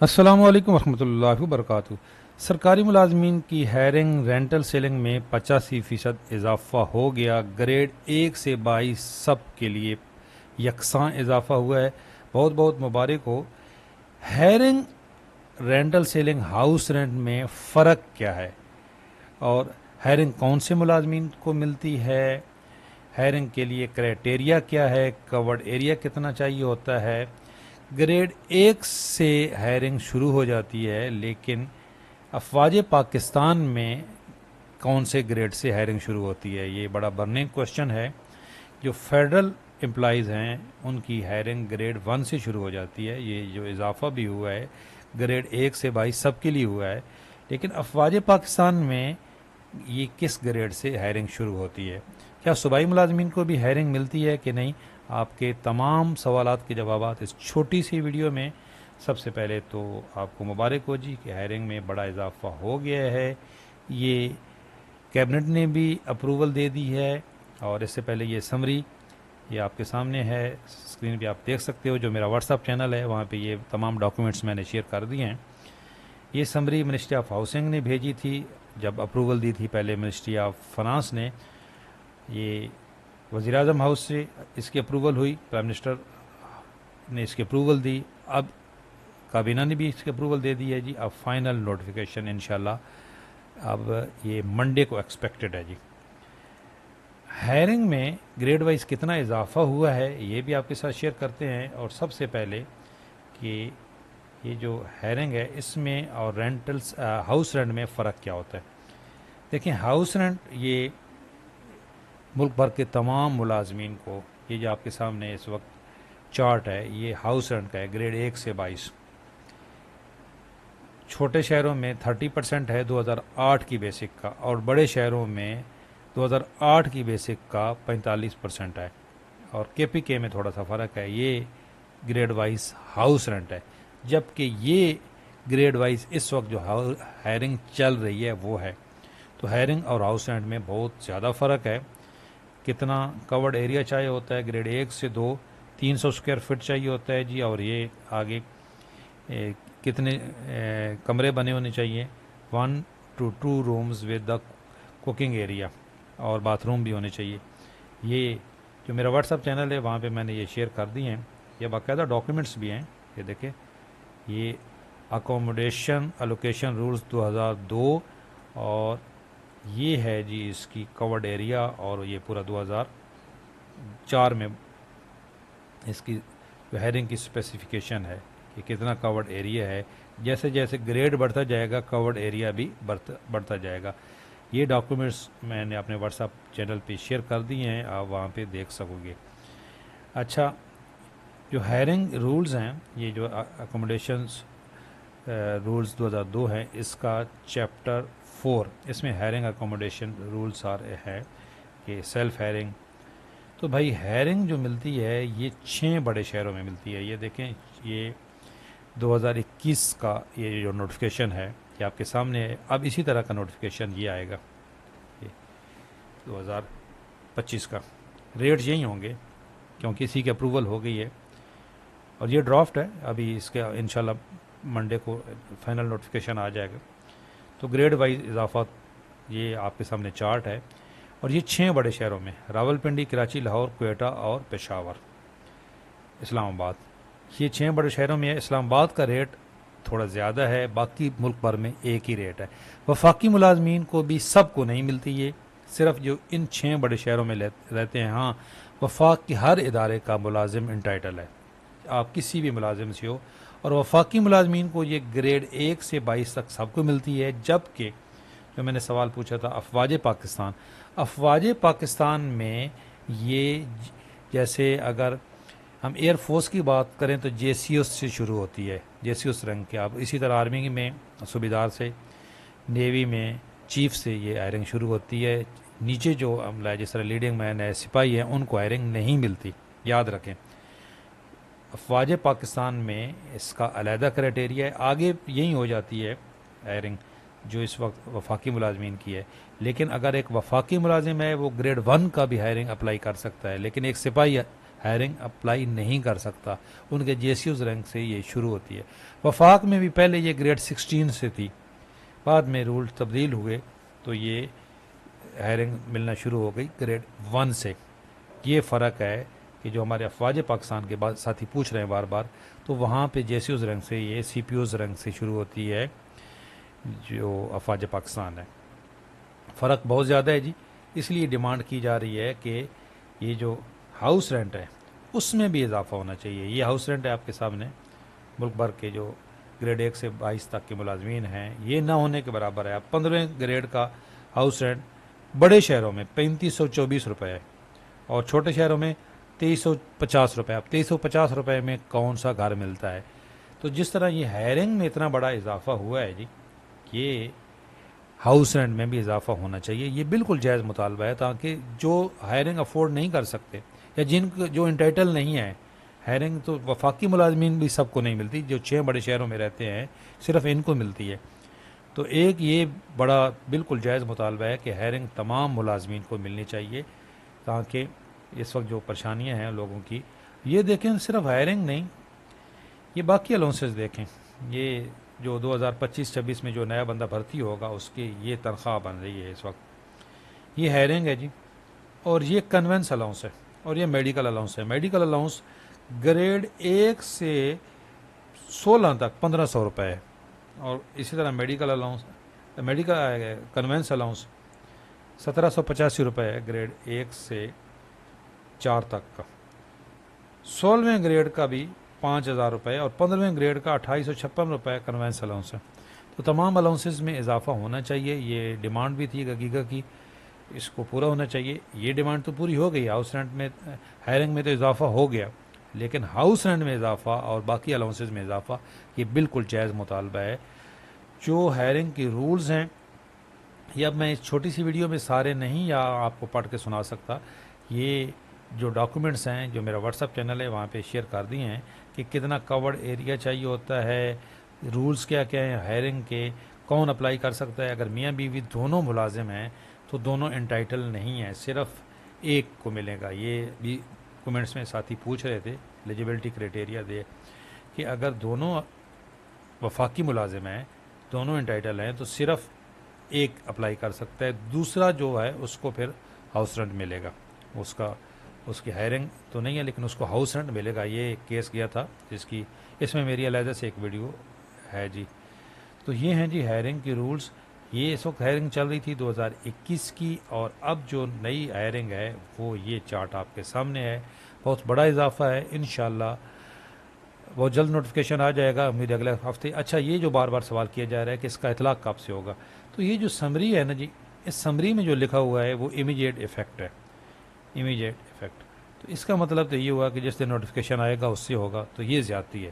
अस्सलाम वालेकुम वरहमतुल्लाहि वबरकातुहू। सरकारी मुलाजमीन की हायरिंग रेंटल सेलिंग में 85% इजाफा हो गया। ग्रेड 1 से 22 सब के लिए यकसां इजाफा हुआ है। बहुत बहुत मुबारक हो। Hiring rental selling house rent में फ़र्क क्या है और हायरिंग कौन से मुलाजमीन को मिलती है, हायरिंग के लिए क्राइटेरिया क्या है, कवर्ड एरिया कितना चाहिए होता है। ग्रेड 1 से हायरिंग शुरू हो जाती है, लेकिन अफवाज पाकिस्तान में कौन से ग्रेड से हायरिंग शुरू होती है, ये बड़ा बर्निंग क्वेश्चन है। जो फेडरल एम्प्लॉइज़ हैं उनकी हायरिंग ग्रेड 1 से शुरू हो जाती है। ये जो इजाफा भी हुआ है ग्रेड 1 से 22 सब के लिए हुआ है, लेकिन अफवाज पाकिस्तान में ये किस ग्रेड से हायरिंग शुरू होती है। क्या सूबाई मुलाजमीन को भी हायरिंग मिलती है कि नहीं, आपके तमाम सवालात के जवाबात इस छोटी सी वीडियो में। सबसे पहले तो आपको मुबारक हो जी कि हायरिंग में बड़ा इजाफा हो गया है। ये कैबिनेट ने भी अप्रूवल दे दी है। और इससे पहले ये समरी ये आपके सामने है, स्क्रीन पे आप देख सकते हो। जो मेरा व्हाट्सअप चैनल है वहाँ पे ये तमाम डॉक्यूमेंट्स मैंने शेयर कर दिए हैं। ये समरी मिनिस्ट्री ऑफ हाउसिंग ने भेजी थी जब अप्रूवल दी थी पहले मिनिस्ट्री ऑफ फाइनेंस ने। ये वज़ीर आज़म हाउस से इसकी अप्रूवल हुई, प्राइम मिनिस्टर ने इसकी अप्रूवल दी, अब काबीना ने भी इसकी अप्रूवल दे दी है जी। अब फाइनल नोटिफिकेशन इंशाल्लाह अब ये मंडे को एक्सपेक्टेड है जी। हायरिंग में ग्रेड वाइज कितना इजाफा हुआ है ये भी आपके साथ शेयर करते हैं। और सबसे पहले कि ये जो हायरिंग है इसमें और रेंटल्स हाउस रेंट में फ़र्क क्या होता है। देखिए, हाउस रेंट ये मुल्क भर के तमाम मुलाजमीन को, ये जो आपके सामने इस वक्त चार्ट है ये हाउस रेंट का है ग्रेड 1 से 22। छोटे शहरों में 30% है 2008 की बेसिक का, और बड़े शहरों में 2008 की बेसिक का 45% है। और KPK में थोड़ा सा फ़र्क है, ये ग्रेड वाइज हाउस रेंट है, जबकि ये ग्रेड वाइज इस वक्त जो हायरिंग चल रही है वो है। तो हायरिंग और हाउस रेंट में बहुत ज़्यादा फ़र्क है। कितना कवर्ड एरिया चाहिए होता है, ग्रेड 1 से 2 300 स्क्वायर फीट चाहिए होता है जी। और ये आगे कितने कमरे बने होने चाहिए, 1 to 2 rooms with the cooking area, और बाथरूम भी होने चाहिए। ये जो मेरा व्हाट्सअप चैनल है वहाँ पे मैंने ये शेयर कर दी हैं, ये बाकायदा डॉक्यूमेंट्स भी हैं। ये देखें, ये अकोमोडेशन एलोकेशन रूल्स 2002, और ये है जी इसकी कवर्ड एरिया, और ये पूरा 2004 में इसकी जो हायरिंग की स्पेसिफिकेशन है कि कितना कवर्ड एरिया है। जैसे जैसे ग्रेड बढ़ता जाएगा कवर्ड एरिया भी बढ़ता जाएगा। ये डॉक्यूमेंट्स मैंने अपने व्हाट्सएप चैनल पे शेयर कर दिए हैं, आप वहाँ पे देख सकोगे। अच्छा, जो हायरिंग रूल्स हैं, ये जो अकोमोडेशंस रूल्स 2002 हैं, इसका चैप्टर 4 इसमें हायरिंग अकोमोडेशन रूल्स है कि सेल्फ हायरिंग। तो भाई हायरिंग जो मिलती है ये 6 बड़े शहरों में मिलती है। ये देखें, ये 2021 का ये जो नोटिफिकेशन है ये आपके सामने है। अब इसी तरह का नोटिफिकेशन ये आएगा, ये 2025 का। रेट यही होंगे क्योंकि इसी की अप्रूवल हो गई है, और ये ड्राफ्ट है, अभी इसके इंशाल्लाह मंडे को फाइनल नोटिफिकेशन आ जाएगा। तो ग्रेड वाइज इजाफा ये आपके सामने चार्ट है, और ये 6 बड़े शहरों में, रावलपिंडी, कराची, लाहौर, क्वेटा और पेशावर, इस्लामाबाद, ये 6 बड़े शहरों में है। इस्लामाबाद का रेट थोड़ा ज़्यादा है, बाकी मुल्क भर में एक ही रेट है। वफाकी मुलाजमीन को भी सबको नहीं मिलती, ये सिर्फ जो इन 6 बड़े शहरों में रहते हैं। हाँ, वफाक की हर इदारे का मुलाजिम इंटाइटल है, आप किसी भी मुलाजिम से हो। और वफाकी मुलाजमीन को ये ग्रेड 1 से 22 तक सबको मिलती है। जबकि जो मैंने सवाल पूछा था अफवाज पाकिस्तान में ये, जैसे अगर हम एयर फोर्स की बात करें तो JCOs से शुरू होती है, JCOs रैंक के। आप इसी तरह आर्मी में सूबेदार से, नेवी में चीफ से ये हायरिंग शुरू होती है। नीचे जो अमला है, जिस तरह लीडिंग मैन है, सिपाही है, उनको हायरिंग नहीं मिलती, याद रखें। अफवाज पाकिस्तान में इसका अलहदा क्राइटेरिया है, आगे यही हो जाती है हायरिंग जो इस वक्त वफाकी मुलाजमीन की है। लेकिन अगर एक वफाकी मुलाजिम है वो ग्रेड 1 का भी हायरिंग अप्लाई कर सकता है, लेकिन एक सिपाही ہائرنگ اپلائی نہیں کر سکتا. ان کے JCOs رینک سے یہ شروع ہوتی ہے. وفاق میں بھی پہلے یہ گریڈ 16 سے تھی، بعد میں رول تبدیل ہوئے تو یہ ہائرنگ ملنا شروع ہو گئی گریڈ 1 سے. یہ فرق ہے کہ جو ہمارے افواج پاکستان کے بعد ساتھی پوچھ رہے ہیں بار بار، تو وہاں پہ JCOs رینک سے، یہ CPOs رینک سے شروع ہوتی ہے جو افواج پاکستان ہے. فرق بہت زیادہ ہے جی. اس لیے ڈیمانڈ کی جا رہی ہے کہ یہ جو ہاؤس رینٹ ہے اس میں بھی اضافہ ہونا چاہیے. یہ ہاؤس رینٹ ہے آپ کے سامنے، ملک بھر کے جو گریڈ 1 سے 22 تک کے ملازمین ہیں یہ نہ ہونے کے برابر ہے. اب 15ویں گریڈ کا ہاؤس رینٹ بڑے شہروں میں 3524 روپے ہے اور چھوٹے شہروں میں 2350 روپے. اب 2350 روپے میں کون سا گھر ملتا ہے؟ تو جس طرح یہ ہائرنگ میں اتنا بڑا اضافہ ہوا ہے جی، یہ ہاؤس رینٹ میں بھی اضافہ ہونا چاہیے. یہ بالکل جائز مطالبہ ہے تاکہ جو ہائرنگ افورڈ نہیں کر سکتے یا جن کو جو انٹائٹل نہیں ہے، ہائرنگ تو وفاقی ملازمین بھی سب کو نہیں ملتی، جو 6 بڑے شہروں میں رہتے ہیں صرف ان کو ملتی ہے. تو ایک یہ بڑا بالکل جائز مطالبہ ہے کہ ہائرنگ تمام ملازمین کو ملنی چاہیے تاکہ اس وقت جو پریشانیاں ہیں لوگوں کی، یہ دیکھیں صرف ہائرنگ نہیں، یہ باقی الاؤنسز دیکھیں. یہ جو 2025-26 میں جو نیا بندہ بھرتی ہوگا اس کی یہ تنخواہ بن رہی ہے اس وقت. یہ ہائرنگ ہے جی، اور یہ کنونس الاؤنس ہے، اور یہ میڈیکل الاؤنس ہے. میڈیکل الاؤنس گریڈ 1 سے 16 تک 1500 روپے ہے، اور اسی طرح میڈیکل الاؤنس کنونس الاؤنس 1785 روپے ہے گریڈ 1 سے 4 تک کا. 16ویں گریڈ کا بھی 5000 روپے اور 15ویں گریڈ کا 2856 روپے کنوینس الاؤنس ہے. تو تمام الاؤنسز میں اضافہ ہونا چاہیے. یہ ڈیمانڈ بھی تھی گیگا کی، اس کو پورا ہونا چاہیے. یہ ڈیمانڈ تو پوری ہو گئی. ہاؤس رینٹ میں، ہائرنگ میں تو اضافہ ہو گیا، لیکن ہاؤس رینٹ میں اضافہ اور باقی الاؤنسز میں اضافہ یہ بالکل جائز مطالبہ ہے. جو ہائرنگ کی رولز ہیں، یہ اب میں اس چھوٹی سی ویڈیو میں سارے نہیں یا آپ کو پڑھ کے سنا سکتا. یہ جو ڈاکومنٹس ہیں جو میرا واٹس ایپ چینل ہے وہاں پہ شیئر کر دیے ہیں کہ کتنا کورڈ ایریا چاہیے ہوتا ہے، رولز کیا کیا ہیں ہائرنگ کے، کون اپلائی کر سکتا ہے. اگر میاں بیوی دونوں ملازم ہیں تو دونوں انٹائٹل نہیں ہیں، صرف ایک کو ملے گا. یہ بھی کومنٹس میں ساتھی پوچھ رہے تھے ایلیجیبلٹی کرائٹیریا دے کہ اگر دونوں وفاقی ملازم ہیں، دونوں انٹائٹل ہیں، تو صرف ایک اپلائی کر سکتا ہے، دوسرا جو ہے اس کو پھر ہاؤس رینٹ ملے گا. اس کی ہائرنگ تو نہیں ہے لیکن اس کو ہاؤس رینٹ ملے گا. یہ ایک کیس گیا تھا اس میں میری علیحدہ سے ایک ویڈیو ہے جی. تو یہ ہیں جی ہائرنگ کی رولز. یہ اس وقت ہائرنگ چل رہی تھی 2021 کی، اور اب جو نئی ہائرنگ ہے وہ یہ چارٹ آپ کے سامنے ہے. بہت بڑا اضافہ ہے. انشاءاللہ بہت جلد نوٹیفیکیشن آ جائے گا، امید اگلے ہفتے. اچھا، یہ جو بار بار سوال کیا جا رہا ہے کہ اس کا اطلاق کب سے ہوگا، تو یہ جو سمری ہے نا جی، اس سمری میں جو لکھا ہوا ہے وہ امیجیٹ ایفیکٹ ہے. امیجیٹ ایفیکٹ، تو اس کا مطلب تو یہ ہوا کہ جس دن نوٹیفیکیشن آئے گا اس سے ہوگا. تو یہ زیادتی ہے.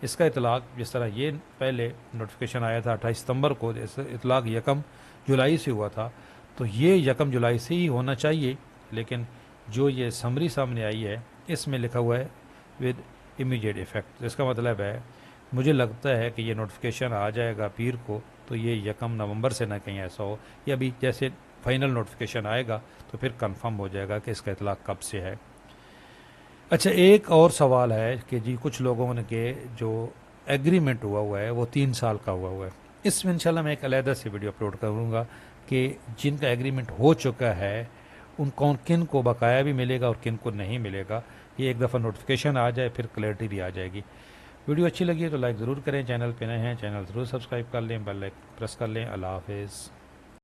اس کا اطلاق جس طرح یہ پہلے نوٹیفیکیشن آیا تھا 28 ستمبر کو، اس اطلاق 1 جولائی سے ہوا تھا، تو یہ 1 جولائی سے ہی ہونا چاہیے. لیکن جو یہ سمری سامنے آئی ہے اس میں لکھا ہوا ہے ود امیجیٹ ایفیکٹ. اس کا مطلب ہے مجھے لگتا ہے کہ یہ نوٹیفیکیشن آ جائے گا پیر کو، تو یہ 1 نومبر سے نہ کہیں ایسا ہو، یا ابھی جیسے فائنل نوٹیفیکیشن آئے گا تو پھر کنفرم ہو جائے گا کہ اس کا اطلاق کب سے ہے. اچھا، ایک اور سوال ہے کہ جی کچھ لوگوں نے کہ جو ایگریمنٹ ہوا ہے وہ 3 سال کا ہوا ہے. اس میں انشاءاللہ میں ایک علیحدہ سے ویڈیو اپلوڈ کروں گا کہ جن کا ایگریمنٹ ہو چکا ہے ان کن کو بقایا بھی ملے گا اور کن کو نہیں ملے گا. یہ ایک دفعہ نوٹیفیکیشن آ جائے پھر کلیئرٹی بھی آ جائے گی. ویڈیو اچھی لگی ہے تو لائک ضرور کریں. چینل پہ نئے ہیں چینل ضرور سبسکرائب کر لیں، بیل آئکن پریس کر لیں. اللہ حافظ.